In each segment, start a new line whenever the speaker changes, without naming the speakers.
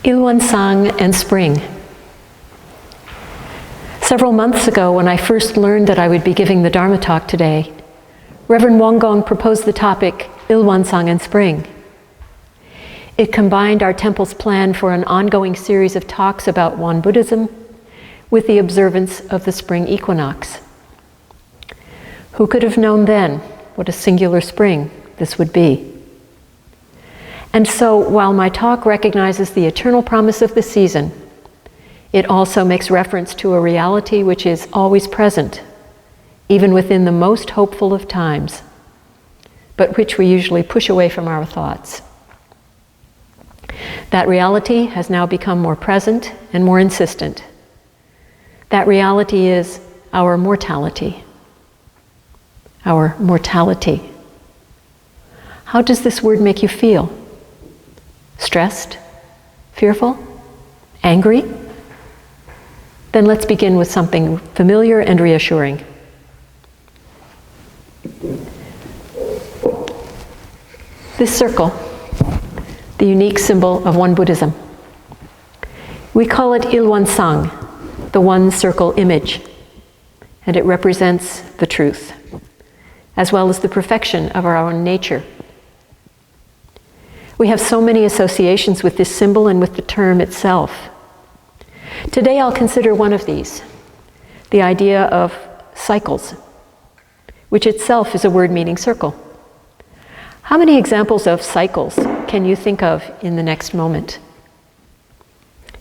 IlWonSang and Spring. Several months ago, when I first learned that I would be giving the Dharma talk today, Reverend Wonggong proposed the topic, IlWonSang and Spring. It combined our temple's plan for an ongoing series of talks about Won Buddhism with the observance of the spring equinox. Who could have known then what a singular spring this would be? And so, while my talk recognizes the eternal promise of the season, it also makes reference to a reality which is always present, even within the most hopeful of times, but which we usually push away from our thoughts. That reality has now become more present and more insistent. That reality is our mortality. Our mortality. How does this word make you feel? Stressed? Fearful? Angry? Then let's begin with something familiar and reassuring. This circle, the unique symbol of Won Buddhism. We call it IlWonSang, the one circle image, and it represents the truth, as well as the perfection of our own nature. We have so many associations with this symbol and with the term itself. Today I'll consider one of these, the idea of cycles, which itself is a word meaning circle. How many examples of cycles can you think of in the next moment?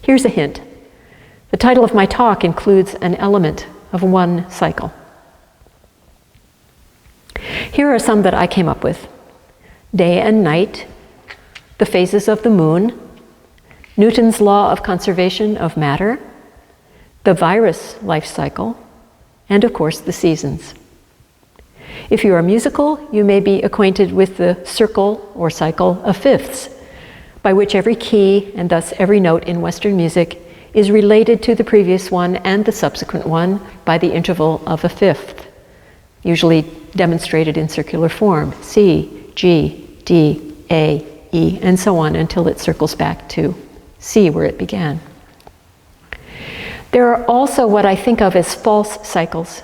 Here's a hint. The title of my talk includes an element of one cycle. Here are some that I came up with. Day and night, the phases of the moon, Newton's law of conservation of matter, the virus life cycle, and of course the seasons. If you are musical, you may be acquainted with the circle or cycle of fifths, by which every key and thus every note in Western music is related to the previous one and the subsequent one by the interval of a fifth, usually demonstrated in circular form, C, G, D, A, E, and so on until it circles back to C where it began. There are also what I think of as false cycles,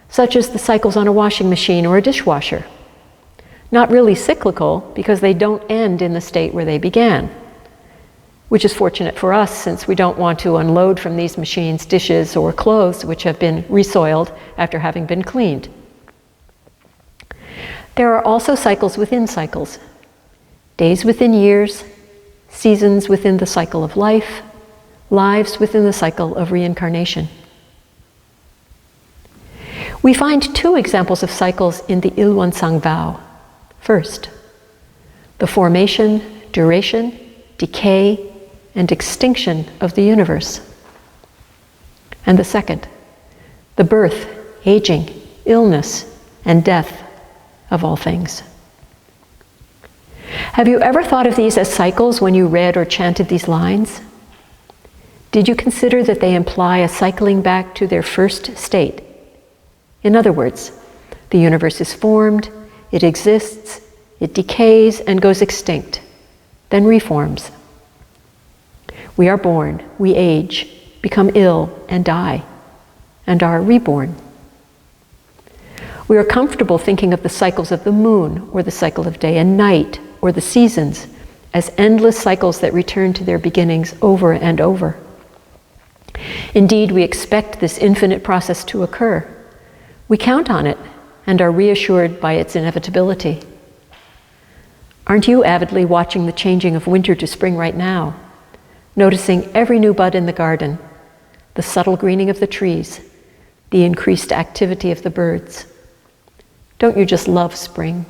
such as the cycles on a washing machine or a dishwasher. Not really cyclical because they don't end in the state where they began, which is fortunate for us since we don't want to unload from these machines dishes or clothes which have been resoiled after having been cleaned. There are also cycles within cycles, days within years, seasons within the cycle of life, lives within the cycle of reincarnation. We find two examples of cycles in the IlWonSang vow. First, the formation, duration, decay, and extinction of the universe. And the second, the birth, aging, illness, and death of all things. Have you ever thought of these as cycles when you read or chanted these lines? Did you consider that they imply a cycling back to their first state? In other words, the universe is formed, it exists, it decays and goes extinct, then reforms. We are born, we age, become ill and die, and are reborn. We are comfortable thinking of the cycles of the moon or the cycle of day and night or the seasons as endless cycles that return to their beginnings over and over. Indeed, we expect this infinite process to occur. We count on it and are reassured by its inevitability. Aren't you avidly watching the changing of winter to spring right now, noticing every new bud in the garden, the subtle greening of the trees, the increased activity of the birds? Don't you just love spring?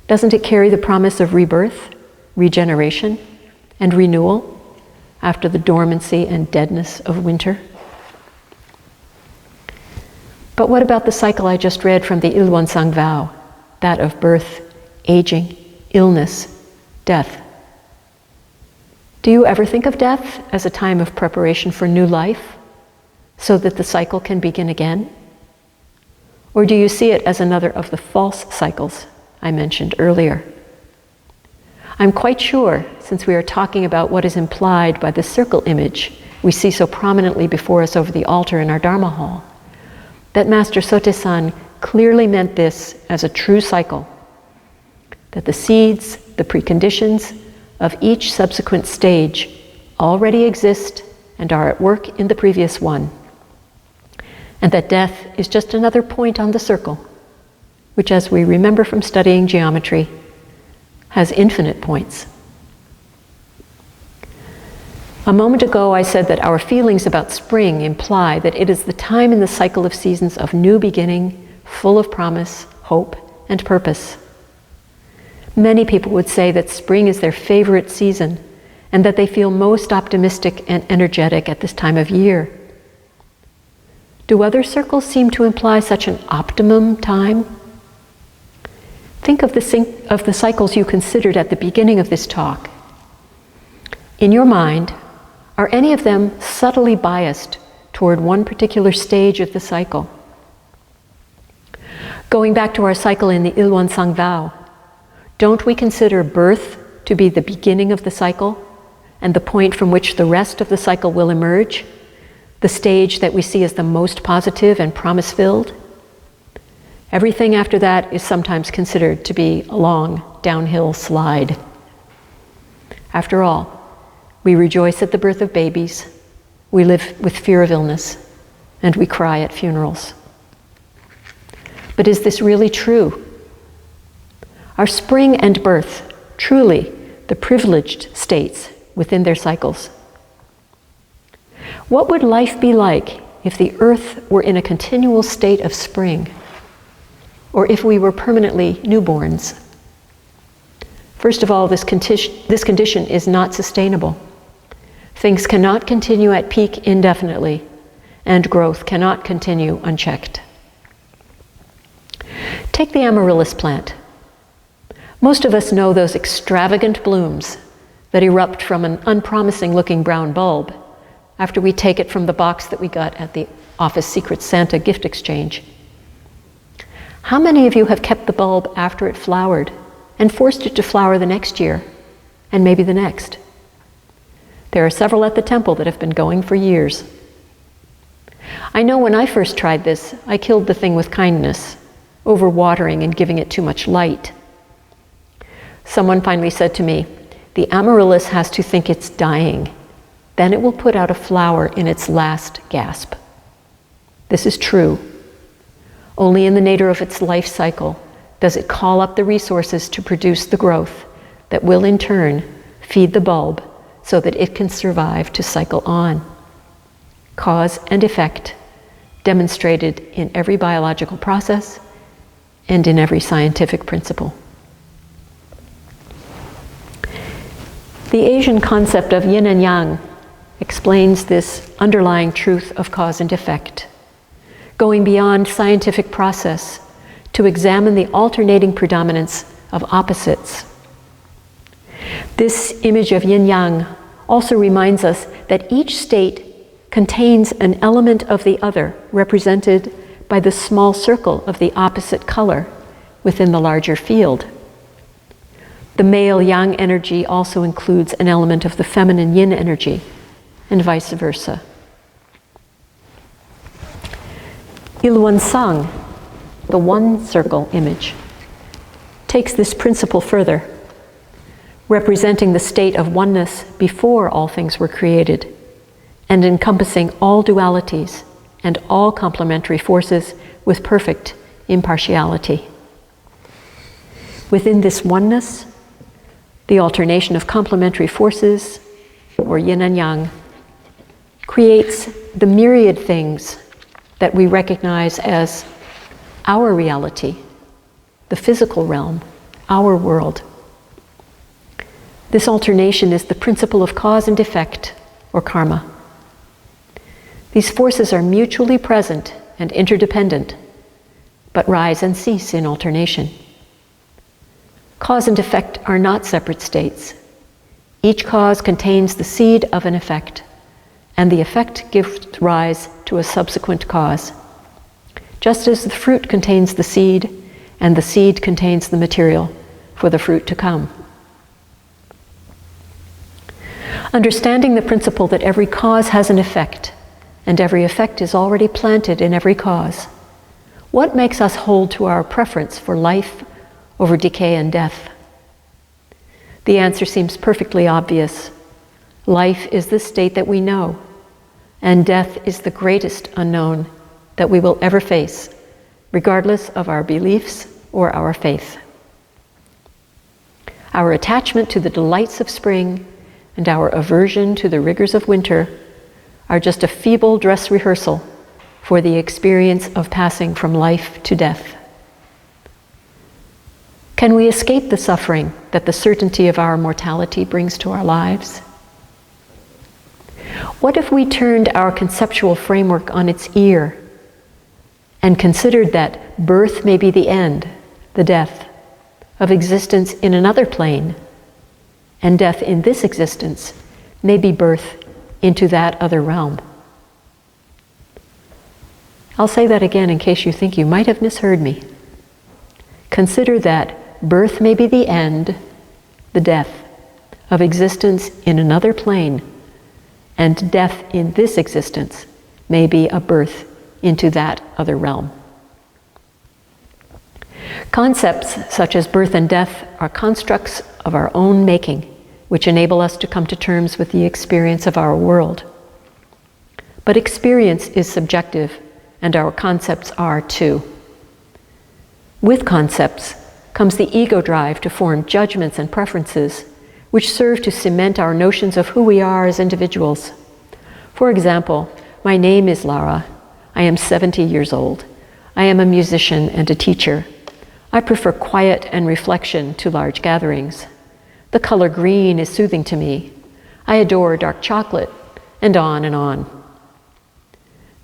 Doesn't it carry the promise of rebirth, regeneration, and renewal after the dormancy and deadness of winter? But what about the cycle I just read from the IlWonSang vow, that of birth, aging, illness, death? Do you ever think of death as a time of preparation for new life, so that the cycle can begin again? Or do you see it as another of the false cycles I mentioned earlier? I'm quite sure, since we are talking about what is implied by the circle image we see so prominently before us over the altar in our Dharma hall, that Master Sotaesan clearly meant this as a true cycle, that the seeds, the preconditions of each subsequent stage already exist and are at work in the previous one, and that death is just another point on the circle, which, as we remember from studying geometry, has infinite points. A moment ago I said that our feelings about spring imply that it is the time in the cycle of seasons of new beginning, full of promise, hope, and purpose. Many people would say that spring is their favorite season and that they feel most optimistic and energetic at this time of year. Do other circles seem to imply such an optimum time? Think of the cycles you considered at the beginning of this talk. In your mind, are any of them subtly biased toward one particular stage of the cycle? Going back to our cycle in the IlWonSang vow, don't we consider birth to be the beginning of the cycle and the point from which the rest of the cycle will emerge, the stage that we see as the most positive and promise-filled? Everything after that is sometimes considered to be a long downhill slide. After all, we rejoice at the birth of babies, we live with fear of illness, and we cry at funerals. But is this really true? Are spring and birth truly the privileged states within their cycles? What would life be like if the earth were in a continual state of spring, or if we were permanently newborns? First of all, this condition is not sustainable. Things cannot continue at peak indefinitely, and growth cannot continue unchecked. Take the amaryllis plant. Most of us know those extravagant blooms that erupt from an unpromising-looking brown bulb after we take it from the box that we got at the office Secret Santa gift exchange. How many of you have kept the bulb after it flowered and forced it to flower the next year, and maybe the next? There are several at the temple that have been going for years. I know when I first tried this, I killed the thing with kindness, overwatering and giving it too much light. Someone finally said to me, "The amaryllis has to think it's dying. Then it will put out a flower in its last gasp." This is true. Only in the nadir of its life cycle does it call up the resources to produce the growth that will in turn feed the bulb so that it can survive to cycle on. Cause and effect demonstrated in every biological process and in every scientific principle. The Asian concept of yin and yang explains this underlying truth of cause and effect, going beyond scientific process to examine the alternating predominance of opposites. This image of yin-yang also reminds us that each state contains an element of the other, represented by the small circle of the opposite color within the larger field. The male yang energy also includes an element of the feminine yin energy, and vice versa. IlWonSang, the one circle image, takes this principle further, representing the state of oneness before all things were created, and encompassing all dualities and all complementary forces with perfect impartiality. Within this oneness, the alternation of complementary forces, or yin and yang, creates the myriad things that we recognize as our reality, the physical realm, our world. This alternation is the principle of cause and effect, or karma. These forces are mutually present and interdependent, but rise and cease in alternation. Cause and effect are not separate states. Each cause contains the seed of an effect, and the effect gives rise to a subsequent cause, just as the fruit contains the seed, and the seed contains the material for the fruit to come. Understanding the principle that every cause has an effect, and every effect is already planted in every cause, what makes us hold to our preference for life over decay and death? The answer seems perfectly obvious. Life is the state that we know, and death is the greatest unknown that we will ever face, regardless of our beliefs or our faith. Our attachment to the delights of spring and our aversion to the rigors of winter are just a feeble dress rehearsal for the experience of passing from life to death. Can we escape the suffering that the certainty of our mortality brings to our lives? What if we turned our conceptual framework on its ear and considered that birth may be the end, the death, of existence in another plane, and death in this existence may be birth into that other realm? I'll say that again in case you think you might have misheard me. Consider that birth may be the end, the death, of existence in another plane, and death in this existence may be a birth into that other realm. Concepts such as birth and death are constructs of our own making, which enable us to come to terms with the experience of our world. But experience is subjective, and our concepts are too. With concepts comes the ego drive to form judgments and preferences, which serve to cement our notions of who we are as individuals. For example, my name is Lara. I am 70 years old. I am a musician and a teacher. I prefer quiet and reflection to large gatherings. The color green is soothing to me. I adore dark chocolate, and on and on.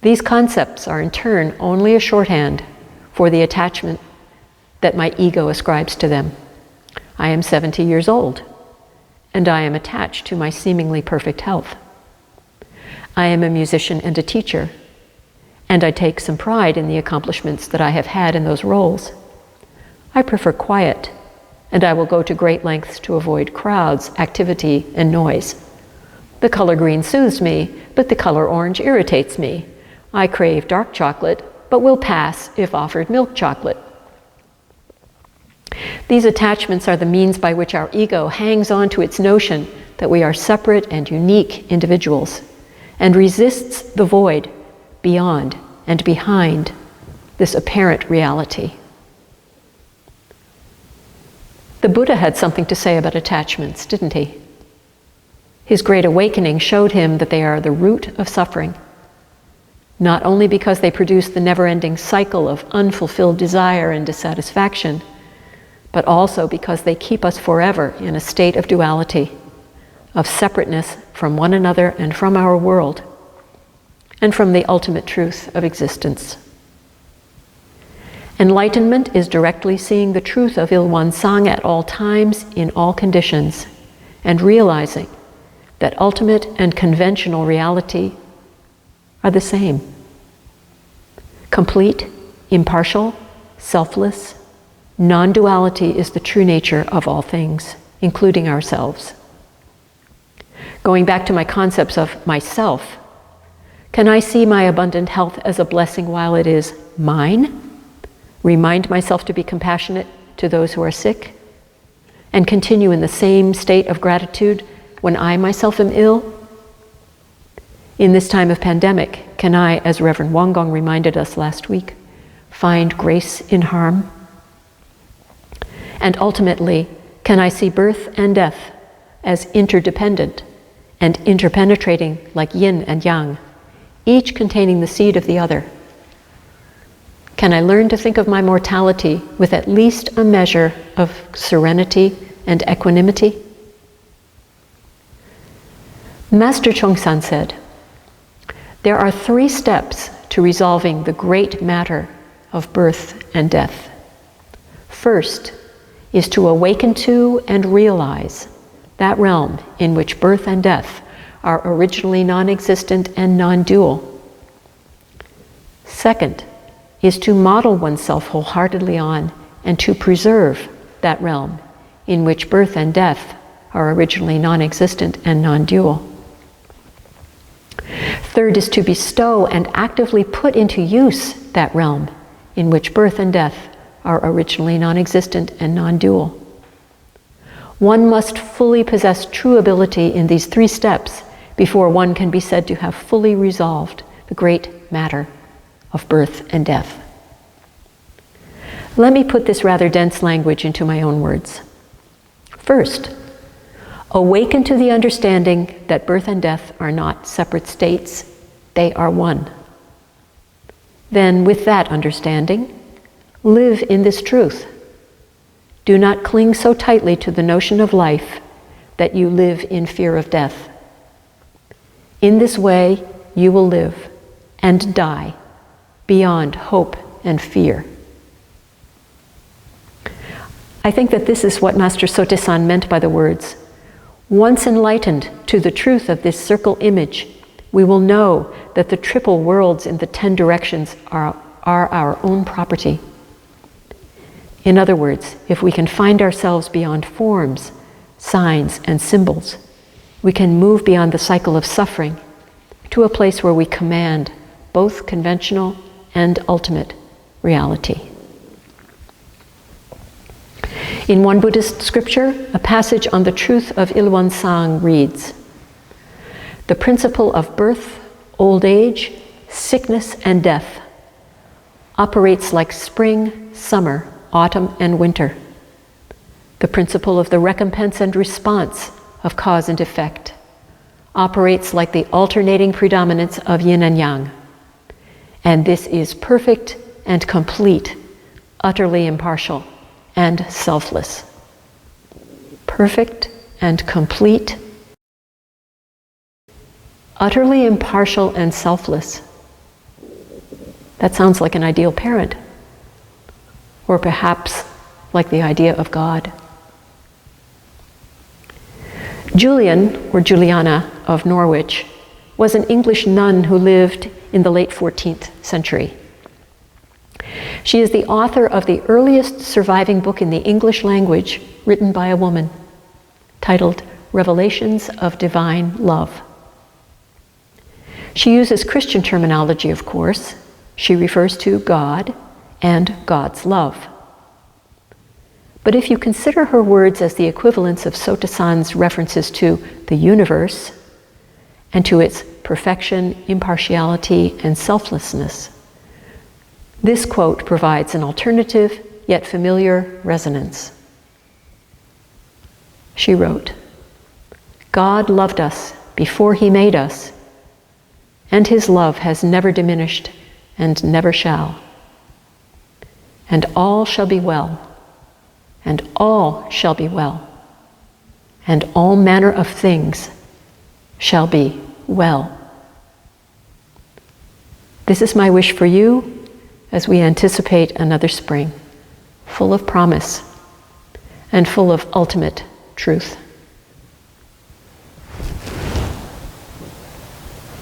These concepts are in turn only a shorthand for the attachment that my ego ascribes to them. I am 70 years old, and I am attached to my seemingly perfect health. I am a musician and a teacher, and I take some pride in the accomplishments that I have had in those roles. I prefer quiet, and I will go to great lengths to avoid crowds, activity, and noise. The color green soothes me, but the color orange irritates me. I crave dark chocolate, but will pass if offered milk chocolate. These attachments are the means by which our ego hangs on to its notion that we are separate and unique individuals, and resists the void beyond and behind this apparent reality. The Buddha had something to say about attachments, didn't he? His great awakening showed him that they are the root of suffering, not only because they produce the never-ending cycle of unfulfilled desire and dissatisfaction, but also because they keep us forever in a state of duality, of separateness from one another and from our world, and from the ultimate truth of existence. Enlightenment is directly seeing the truth of IlWonSang at all times, in all conditions, and realizing that ultimate and conventional reality are the same. Complete, impartial, selfless, non-duality is the true nature of all things, including ourselves. Going back to my concepts of myself, can I see my abundant health as a blessing while it is mine? Remind myself to be compassionate to those who are sick? And continue in the same state of gratitude when I myself am ill? In this time of pandemic, can I, as Reverend Wonggong reminded us last week, find grace in harm? And ultimately, can I see birth and death as interdependent and interpenetrating like yin and yang, each containing the seed of the other? Can I learn to think of my mortality with at least a measure of serenity and equanimity? Master Chongsan said, there are 3 steps to resolving the great matter of birth and death. First is to awaken to and realize that realm in which birth and death are originally non-existent and non-dual. Second is to model oneself wholeheartedly on and to preserve that realm in which birth and death are originally non-existent and non-dual. Third is to bestow and actively put into use that realm in which birth and death are originally non-existent and non-dual. One must fully possess true ability in these 3 steps before one can be said to have fully resolved the great matter of birth and death. Let me put this rather dense language into my own words. First, awaken to the understanding that birth and death are not separate states, they are one. Then, with that understanding, live in this truth. Do not cling so tightly to the notion of life that you live in fear of death. In this way, you will live and die beyond hope and fear. I think that this is what Master Sotaesan meant by the words, once enlightened to the truth of this circle image, we will know that the triple worlds in the 10 directions are our own property. In other words, if we can find ourselves beyond forms, signs, and symbols, we can move beyond the cycle of suffering to a place where we command both conventional and ultimate reality. In one Buddhist scripture, a passage on the truth of IlWonSang reads, "The principle of birth, old age, sickness, and death operates like spring, summer, autumn, and winter. The principle of the recompense and response of cause and effect operates like the alternating predominance of yin and yang. And this is perfect and complete, utterly impartial and selfless." Perfect and complete, utterly impartial and selfless. That sounds like an ideal parent, or perhaps like the idea of God. Julian, or Juliana, of Norwich, was an English nun who lived in the late 14th century. She is the author of the earliest surviving book in the English language written by a woman, titled Revelations of Divine Love. She uses Christian terminology, of course. She refers to God and God's love. But if you consider her words as the equivalents of Sotaesan's references to the universe and to its perfection, impartiality, and selflessness, this quote provides an alternative yet familiar resonance. She wrote, "God loved us before He made us, and His love has never diminished and never shall. And all shall be well, and all shall be well, and all manner of things shall be well." This is my wish for you as we anticipate another spring, full of promise and full of ultimate truth.